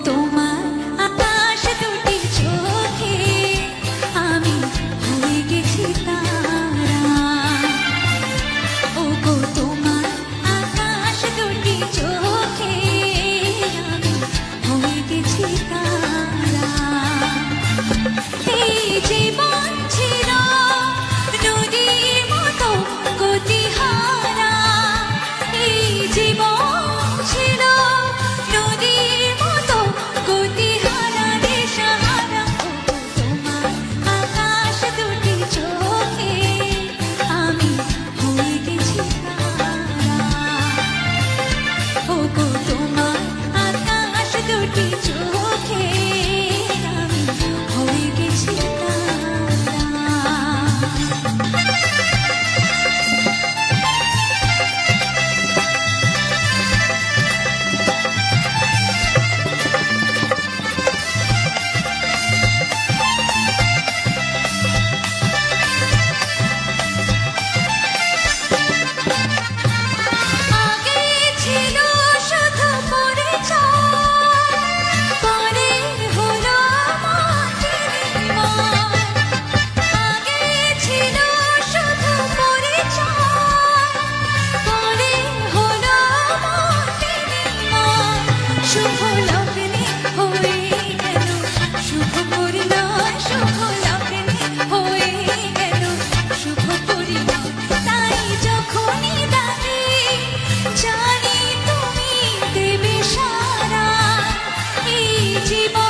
তোমার আকাশ দুটি চোখে আমি হয়ে গেছি তারা। ওগো তোমার আকাশ দুটি চোখে আমি হয়ে গেছি তারা। এই জীবন ছিল নদীর মতো গতিহারা, এই জীবন ছিল নদীর মতো গতিহারা দিশাহারা। ওগো তোমার আকাশ দুটি চোখে আমি হয়ে গেছি তারা। ওগো তোমার আকাশ দুটি চোখে আমি হয়ে গেছি তারা। আগে ছিল শুধু পরিচয়, পরে হলো মাটির ময়। আগে ছিল শুধু পরিচয়, পরে হলো মাটির ময়। শুভ লগ্নে হয়ে গেল শুভ পরিণয়, শুভ লগ্নে হয়ে গেল শুভ পরিণয়। তাই যখনই ডাকি জানি তুমি দেবে সারা, এই জীবন